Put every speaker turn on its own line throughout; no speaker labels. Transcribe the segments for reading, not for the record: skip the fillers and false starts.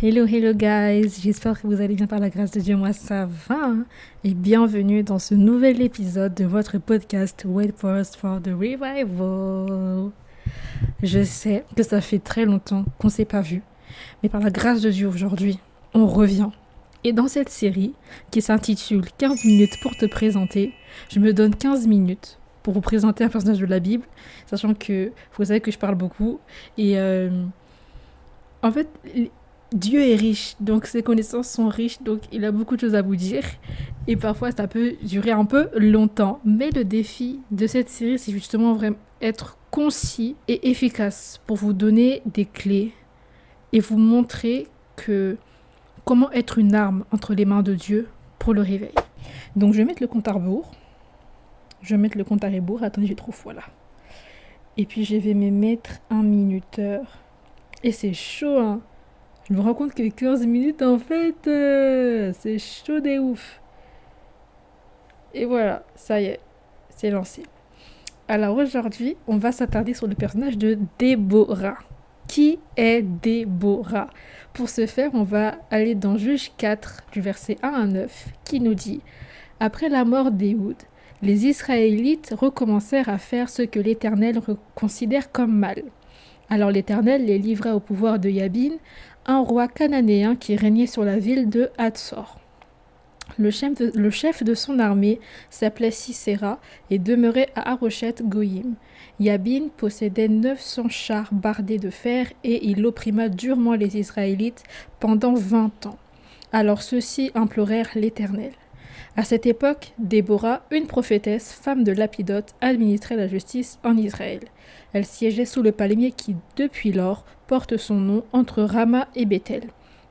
Hello, hello guys, j'espère que vous allez bien par la grâce de Dieu, moi ça va, hein. Et bienvenue dans ce nouvel épisode de votre podcast Wait for Us for the Revival. Je sais que ça fait très longtemps qu'on s'est pas vu, mais par la grâce de Dieu aujourd'hui, on revient. Et dans cette série, qui s'intitule 15 minutes pour te présenter, je me donne 15 minutes pour vous présenter un personnage de la Bible, sachant que vous savez que je parle beaucoup, et en fait, Dieu est riche, donc ses connaissances sont riches, donc il a beaucoup de choses à vous dire. Et parfois, ça peut durer un peu longtemps. Mais le défi de cette série, c'est justement vraiment être concis et efficace pour vous donner des clés et vous montrer que comment être une arme entre les mains de Dieu pour le réveil. Donc, je vais mettre le compte à rebours. Je vais mettre le compte à rebours. Attendez, je trouve, voilà. Et puis, je vais me mettre un minuteur. Et c'est chaud, hein. Je me rends compte que 15 minutes, en fait, c'est chaud des ouf. Et voilà, ça y est, c'est lancé. Alors aujourd'hui, on va s'attarder sur le personnage de Déborah. Qui est Déborah? Pour ce faire, on va aller dans Juge 4, du verset 1 à 9, qui nous dit « Après la mort d'Éhoud, les Israélites recommencèrent à faire ce que l'Éternel considère comme mal. Alors l'Éternel les livra au pouvoir de Yabin, un roi cananéen qui régnait sur la ville de Hatzor. Le chef de son armée s'appelait Sisera et demeurait à Haroshet Goïm. Yabin possédait 900 chars bardés de fer et il opprima durement les Israélites pendant 20 ans. Alors ceux-ci implorèrent l'Éternel. À cette époque, Déborah, une prophétesse, femme de Lapidote, administrait la justice en Israël. Elle siégeait sous le palmier qui, depuis lors, porte son nom entre Rama et Bethel,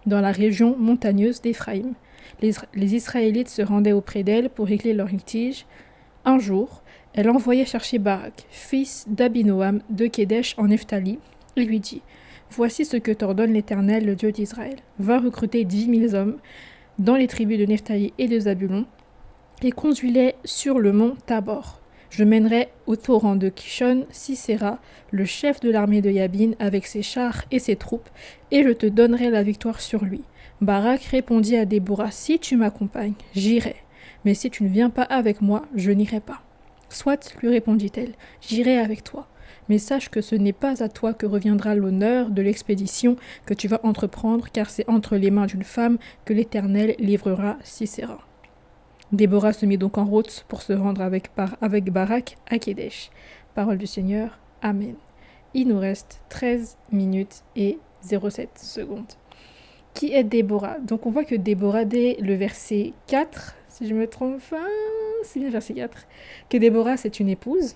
dans la région montagneuse d'Éphraïm. Les Israélites se rendaient auprès d'elle pour régler leur litige. Un jour, elle envoyait chercher Barak, fils d'Abinoam de Kédesh en Nephtali, et lui dit « Voici ce que t'ordonne l'Éternel, le Dieu d'Israël. Va recruter 10 000 hommes dans les tribus de Nephtali et de Zabulon, et conduis-les sur le mont Tabor. Je mènerai au torrent de Kishon Sisera, le chef de l'armée de Yabin, avec ses chars et ses troupes, et je te donnerai la victoire sur lui. » Barak répondit à Déborah, « Si tu m'accompagnes, j'irai. Mais si tu ne viens pas avec moi, je n'irai pas. » « Soit, lui répondit-elle, j'irai avec toi. Mais sache que ce n'est pas à toi que reviendra l'honneur de l'expédition que tu vas entreprendre, car c'est entre les mains d'une femme que l'Éternel livrera Sisera. » Déborah se mit donc en route pour se rendre avec Barak à Kédesh. Parole du Seigneur. Amen. Il nous reste 13 minutes et 07 secondes. Qui est Déborah? Donc on voit que Déborah, dès le verset 4, si je me trompe pas, c'est bien le verset 4, que Déborah c'est une épouse,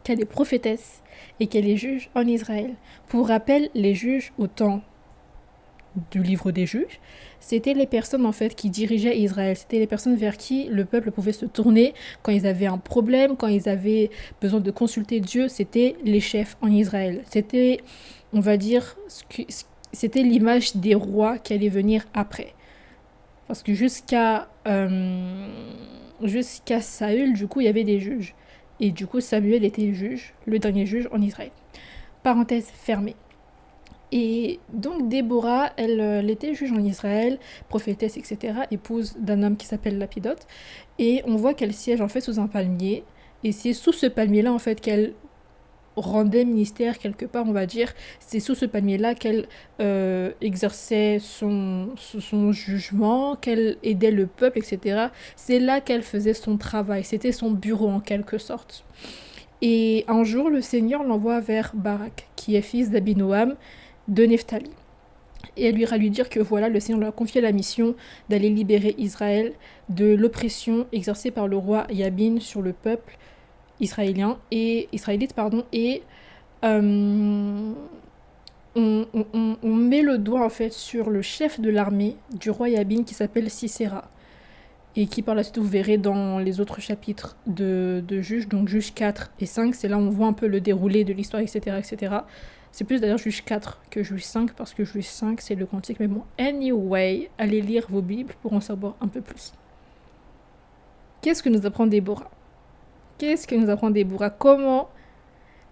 qu'elle est prophétesse et qu'elle est juge en Israël. Pour rappel, les juges au temps du livre des juges, c'était les personnes en fait qui dirigeaient Israël, c'était les personnes vers qui le peuple pouvait se tourner quand ils avaient un problème, quand ils avaient besoin de consulter Dieu, c'était les chefs en Israël. C'était, on va dire, c'était l'image des rois qui allaient venir après. Parce que jusqu'à Saül, du coup, il y avait des juges. Et du coup, Samuel était juge, le dernier juge en Israël. Parenthèse fermée. Et donc Déborah, elle était juge en Israël, prophétesse, etc., épouse d'un homme qui s'appelle Lapidote. Et on voit qu'elle siège en fait sous un palmier. Et c'est sous ce palmier-là en fait qu'elle rendait ministère quelque part, on va dire. C'est sous ce palmier-là qu'elle exerçait son jugement, qu'elle aidait le peuple, etc. C'est là qu'elle faisait son travail. C'était son bureau en quelque sorte. Et un jour, le Seigneur l'envoie vers Barak, qui est fils d'Abinoam de Nephtali. Et elle ira lui dire que voilà, le Seigneur lui a confié la mission d'aller libérer Israël de l'oppression exercée par le roi Yabin sur le peuple israélite, et on met le doigt en fait sur le chef de l'armée du roi Yabin qui s'appelle Sisera, et qui par la suite vous verrez dans les autres chapitres de Juges, donc Juges 4 et 5, c'est là où on voit un peu le déroulé de l'histoire, etc. etc. C'est plus d'ailleurs Juges 4 que Juges 5, parce que Juges 5 c'est le cantique, mais bon, anyway, allez lire vos Bibles pour en savoir un peu plus. Qu'est-ce que nous apprend Déborah? Comment...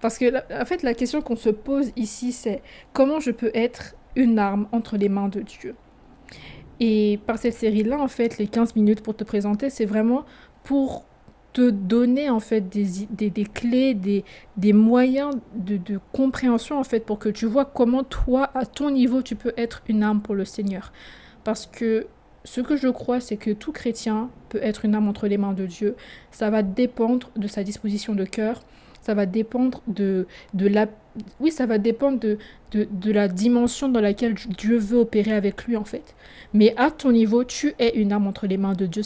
Parce que en fait la question qu'on se pose ici c'est comment je peux être une arme entre les mains de Dieu. Et par cette série-là, en fait, les 15 minutes pour te présenter, c'est vraiment pour te donner, en fait, des clés, des moyens de compréhension, en fait, pour que tu vois comment toi, à ton niveau, tu peux être une arme pour le Seigneur. Parce que ce que je crois, c'est que tout chrétien peut être une arme entre les mains de Dieu. Ça va dépendre de sa disposition de cœur. Ça va dépendre de la... Oui, ça va dépendre de la dimension dans laquelle Dieu veut opérer avec lui, en fait. Mais à ton niveau, tu es une arme entre les mains de Dieu.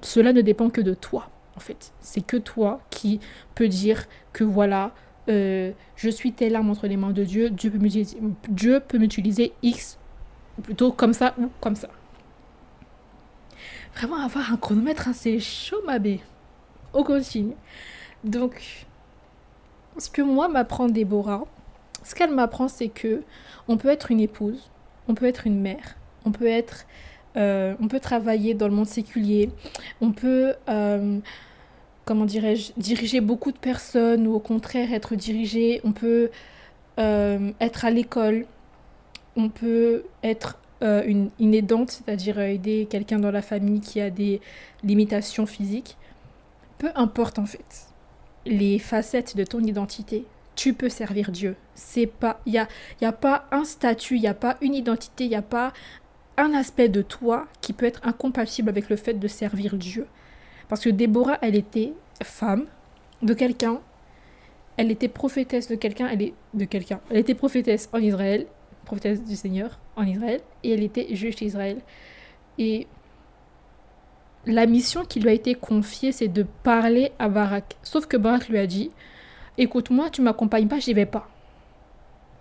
Cela ne dépend que de toi, en fait. C'est que toi qui peux dire que voilà, je suis telle arme entre les mains de Dieu. Dieu peut m'utiliser X, plutôt comme ça ou comme ça. Vraiment avoir un chronomètre assez chaud, ma bé. On continue. Donc, ce que moi m'apprend Déborah, ce qu'elle m'apprend, c'est que on peut être une épouse, on peut être une mère, on peut travailler dans le monde séculier, on peut, comment dirais-je, diriger beaucoup de personnes ou au contraire être dirigé, on peut être à l'école, on peut être une aidante, c'est-à-dire aider quelqu'un dans la famille qui a des limitations physiques. Peu importe en fait les facettes de ton identité, tu peux servir Dieu. C'est pas, y a pas un statut, il n'y a pas une identité, il n'y a pas un aspect de toi qui peut être incompatible avec le fait de servir Dieu. Parce que Déborah, elle était femme de quelqu'un, elle était prophétesse de quelqu'un, elle était prophétesse en Israël, prophétesse du Seigneur en Israël, et elle était juge d'Israël. Et la mission qui lui a été confiée, c'est de parler à Barak. Sauf que Barak lui a dit, écoute-moi, tu m'accompagnes pas, j'y vais pas.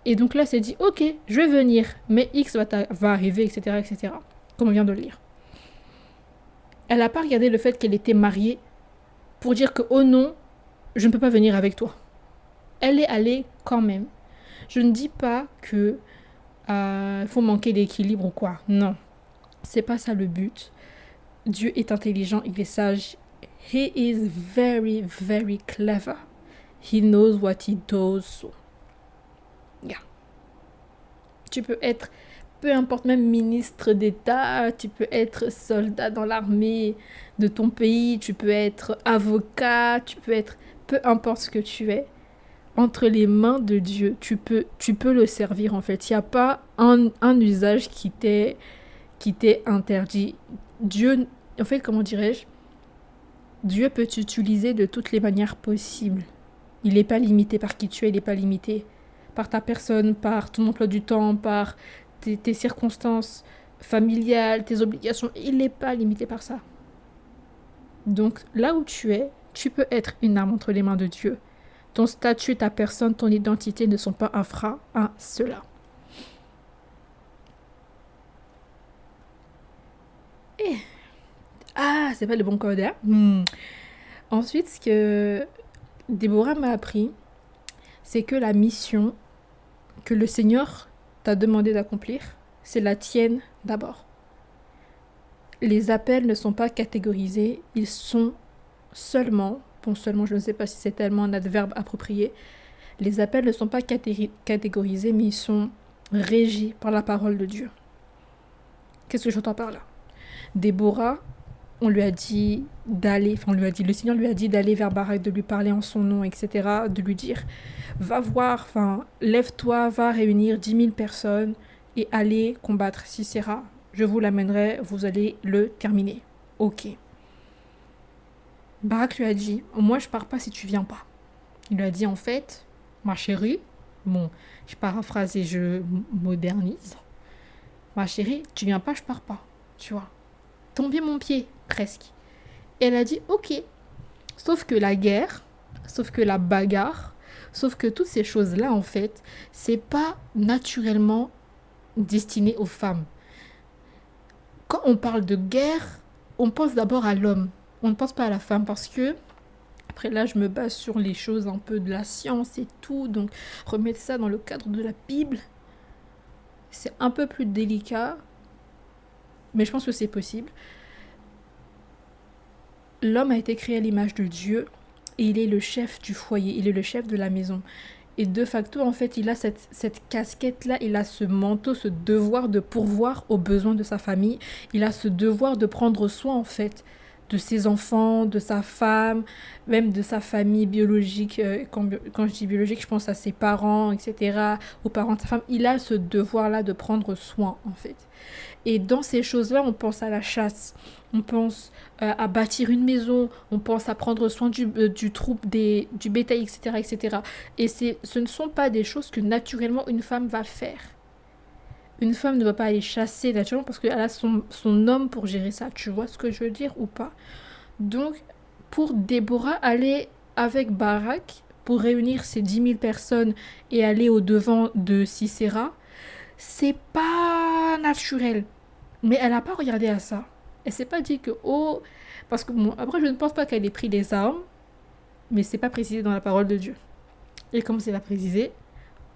Et donc là, elle s'est dit, ok, je vais venir, mais X va arriver, etc., etc., comme on vient de le lire. Elle n'a pas regardé le fait qu'elle était mariée pour dire que, oh non, je ne peux pas venir avec toi. Elle est allée quand même. Je ne dis pas que faut manquer d'équilibre ou quoi. Non, c'est pas ça le but. Dieu est intelligent, il est sage. He is very, very clever. He knows what he does. Yeah. Tu peux être, peu importe, même ministre d'État, tu peux être soldat dans l'armée de ton pays, tu peux être avocat, tu peux être, peu importe ce que tu es, entre les mains de Dieu, tu peux le servir en fait. Il n'y a pas un usage qui t'est interdit. Dieu, en fait, comment dirais-je, Dieu peut t'utiliser de toutes les manières possibles. Il n'est pas limité par qui tu es, il n'est pas limité par ta personne, par ton emploi du temps, par tes circonstances familiales, tes obligations. Il n'est pas limité par ça. Donc là où tu es, tu peux être une arme entre les mains de Dieu. Ton statut, ta personne, ton identité ne sont pas un frein à cela. Et... Ah, c'est pas le bon code, hein? Ensuite, ce que Déborah m'a appris, c'est que la mission que le Seigneur t'a demandé d'accomplir, c'est la tienne d'abord. Les appels ne sont pas catégorisés, ils sont seulement, je ne sais pas si c'est tellement un adverbe approprié, les appels ne sont pas catégorisés, mais ils sont régis par la parole de Dieu. Qu'est-ce que j'entends par là? Déborah, le Seigneur lui a dit d'aller vers Barak, de lui parler en son nom, etc., de lui dire, va voir, lève-toi, va réunir 10 000 personnes et allez combattre Sisera. Je vous l'amènerai, vous allez le terminer. Ok. Barak lui a dit, moi je pars pas si tu viens pas. Il lui a dit, en fait, ma chérie, bon, je paraphrase et je modernise, ma chérie, tu viens pas, je pars pas, tu vois. Tomber mon pied, presque. Et elle a dit, ok. Sauf que la guerre, sauf que la bagarre, sauf que toutes ces choses-là, en fait, c'est pas naturellement destiné aux femmes. Quand on parle de guerre, on pense d'abord à l'homme. On ne pense pas à la femme parce que, après là, je me base sur les choses un peu de la science et tout, donc remettre ça dans le cadre de la Bible, c'est un peu plus délicat, mais je pense que c'est possible. L'homme a été créé à l'image de Dieu et il est le chef du foyer, il est le chef de la maison. Et de facto, en fait, il a cette casquette-là, il a ce manteau, ce devoir de pourvoir aux besoins de sa famille. Il a ce devoir de prendre soin, en fait, de ses enfants, de sa femme, même de sa famille biologique. Quand je dis biologique, je pense à ses parents, etc., aux parents de sa femme. Il a ce devoir-là de prendre soin, en fait. Et dans ces choses-là, on pense à la chasse, on pense à bâtir une maison, on pense à prendre soin du troupeau, du bétail, etc., etc. Et ce ne sont pas des choses que naturellement une femme va faire. Une femme ne va pas aller chasser naturellement parce qu'elle a son homme pour gérer ça. Tu vois ce que je veux dire ou pas? Donc, pour Déborah, aller avec Barak pour réunir ces 10 000 personnes et aller au-devant de Sisera, c'est pas naturel. Mais elle n'a pas regardé à ça. Elle s'est pas dit que, oh. Parce que, bon, après, je ne pense pas qu'elle ait pris des armes, mais c'est pas précisé dans la parole de Dieu. Et comme c'est pas précisé,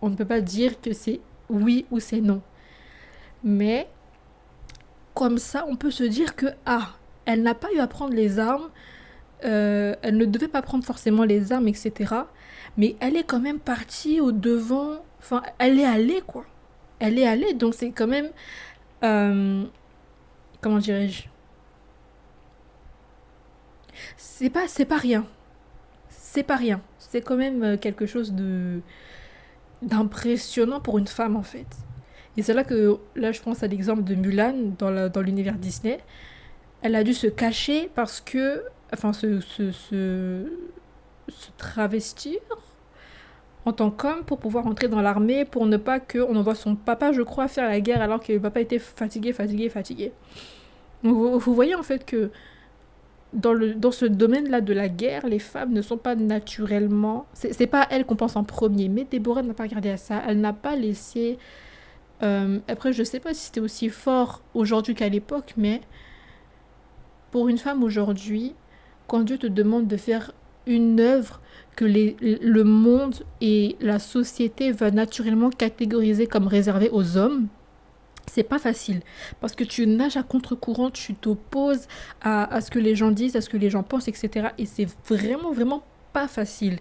on ne peut pas dire que c'est oui ou c'est non. Mais, comme ça, on peut se dire que, ah, elle n'a pas eu à prendre les armes, elle ne devait pas prendre forcément les armes, etc. Mais elle est quand même partie au devant, enfin, elle est allée, quoi. Elle est allée, donc c'est quand même, comment dirais-je, c'est pas rien. C'est pas rien. C'est quand même quelque chose d'impressionnant pour une femme, en fait. Et c'est là que, là, je pense à l'exemple de Mulan dans l'univers Disney. Elle a dû se cacher parce que, enfin, se travestir en tant qu'homme pour pouvoir entrer dans l'armée, pour ne pas qu'on envoie son papa, je crois, faire la guerre alors que le papa était fatigué. Donc, vous voyez, en fait, que dans ce domaine-là de la guerre, les femmes ne sont pas naturellement... C'est pas à elles qu'on pense en premier, mais Déborah n'a pas regardé à ça. Elle n'a pas laissé... après, je sais pas si c'était aussi fort aujourd'hui qu'à l'époque, mais pour une femme aujourd'hui, quand Dieu te demande de faire une œuvre que le monde et la société va naturellement catégoriser comme réservée aux hommes, c'est pas facile parce que tu nages à contre-courant, tu t'opposes à ce que les gens disent, à ce que les gens pensent, etc. Et c'est vraiment, vraiment pas facile.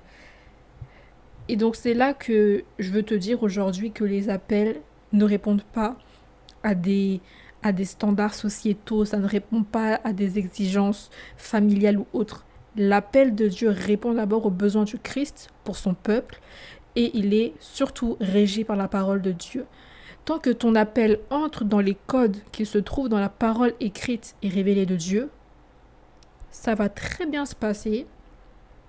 Et donc c'est là que je veux te dire aujourd'hui que les appels ne répondent pas à des standards sociétaux, ça ne répond pas à des exigences familiales ou autres. L'appel de Dieu répond d'abord aux besoins du Christ pour son peuple et il est surtout régi par la parole de Dieu. Tant que ton appel entre dans les codes qui se trouvent dans la parole écrite et révélée de Dieu, ça va très bien se passer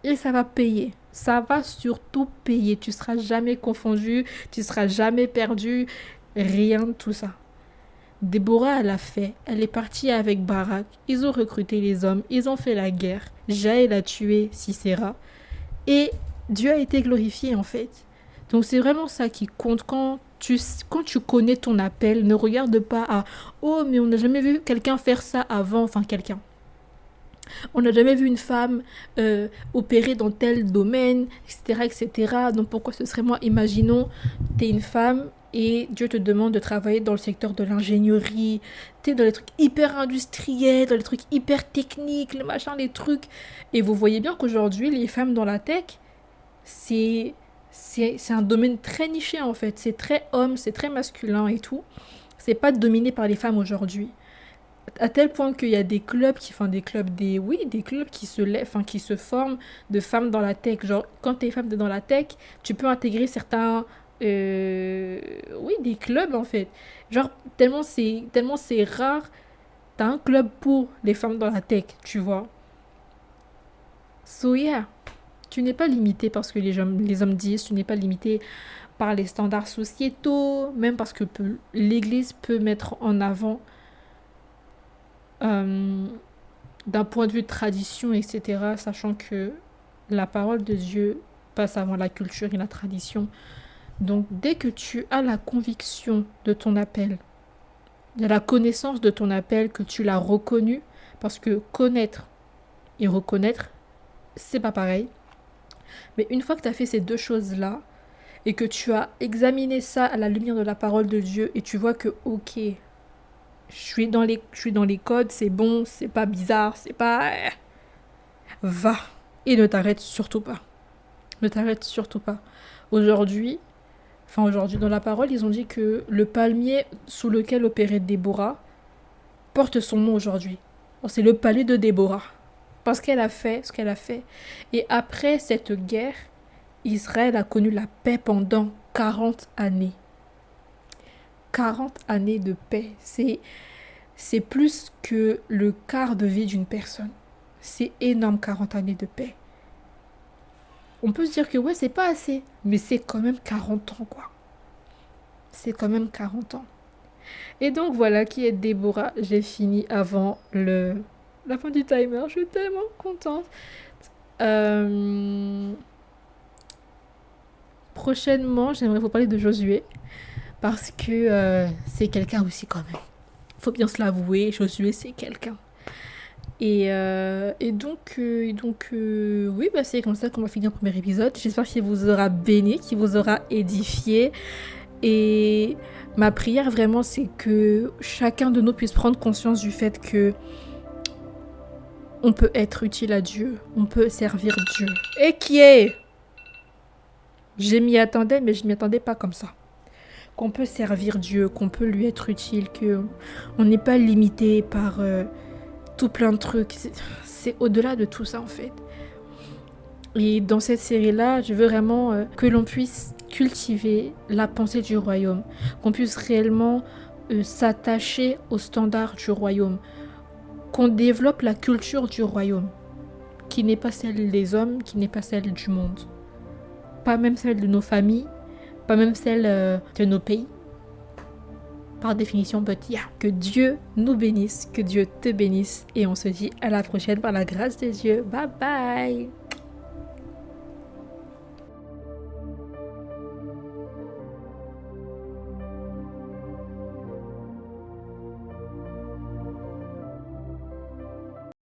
et ça va payer. Ça va surtout payer. Tu ne seras jamais confondu, tu ne seras jamais perdu, rien de tout ça. Déborah, elle a fait. Elle est partie avec Barak. Ils ont recruté les hommes, ils ont fait la guerre. Jaël a tué Sisera. Et Dieu a été glorifié en fait. Donc c'est vraiment ça qui compte quand tu connais ton appel, ne regarde pas à oh mais on n'a jamais vu quelqu'un faire ça avant, enfin quelqu'un. On n'a jamais vu une femme opérer dans tel domaine, etc., etc. Donc pourquoi ce serait moi? Imaginons, t'es une femme et Dieu te demande de travailler dans le secteur de l'ingénierie, t'es dans les trucs hyper industriels, dans les trucs hyper techniques, les machins, les trucs. Et vous voyez bien qu'aujourd'hui, les femmes dans la tech, c'est c'est un domaine très niché en fait. C'est très homme, c'est très masculin et tout. C'est pas dominé par les femmes aujourd'hui. À tel point qu'il y a des clubs qui font des clubs qui se lèvent, enfin qui se forment de femmes dans la tech. Genre quand t'es femme dans la tech, tu peux intégrer certains oui, des clubs en fait. Genre tellement c'est rare, t'as un club pour les femmes dans la tech, tu vois. So yeah, tu n'es pas limité par ce que les hommes disent, tu n'es pas limité par les standards sociétaux, même parce que l'Église peut mettre en avant euh, d'un point de vue de tradition, etc., sachant que la parole de Dieu passe avant la culture et la tradition. Donc dès que tu as la conviction de ton appel, de la connaissance de ton appel, que tu l'as reconnu, parce que connaître et reconnaître, c'est pas pareil. Mais une fois que tu as fait ces deux choses-là, et que tu as examiné ça à la lumière de la parole de Dieu, et tu vois que, ok, je suis dans les codes, c'est bon, c'est pas bizarre, c'est pas... Va. Et ne t'arrête surtout pas. Ne t'arrête surtout pas. Aujourd'hui, dans la parole, ils ont dit que le palmier sous lequel opérait Déborah porte son nom aujourd'hui. C'est le palais de Déborah. Parce qu'elle a fait ce qu'elle a fait. Et après cette guerre, Israël a connu la paix pendant 40 années. 40 années de paix. C'est plus que le quart de vie d'une personne. C'est énorme, 40 années de paix. On peut se dire que ouais, c'est pas assez. Mais c'est quand même 40 ans, quoi. C'est quand même 40 ans. Et donc voilà qui est Déborah. J'ai fini avant la fin du timer. Je suis tellement contente. Prochainement, j'aimerais vous parler de Josué. Parce que c'est quelqu'un aussi quand même. Faut bien se l'avouer, Josué c'est quelqu'un. Et donc, oui, c'est comme ça qu'on va finir le premier épisode. J'espère qu'il vous aura béni, qu'il vous aura édifié. Et ma prière vraiment, c'est que chacun de nous puisse prendre conscience du fait que on peut être utile à Dieu, on peut servir Dieu. Et qui est? Je m'y attendais, mais je m'y attendais pas comme ça. Qu'on peut servir Dieu, qu'on peut lui être utile, qu'on n'est pas limité par tout plein de trucs. C'est au-delà de tout ça en fait. Et dans cette série-là, je veux vraiment que l'on puisse cultiver la pensée du royaume, qu'on puisse réellement s'attacher aux standards du royaume, qu'on développe la culture du royaume, qui n'est pas celle des hommes, qui n'est pas celle du monde, pas même celle de nos familles, pas même celle de nos pays. Par définition, que Dieu nous bénisse, que Dieu te bénisse, et on se dit à la prochaine par la grâce de Dieu. Bye bye.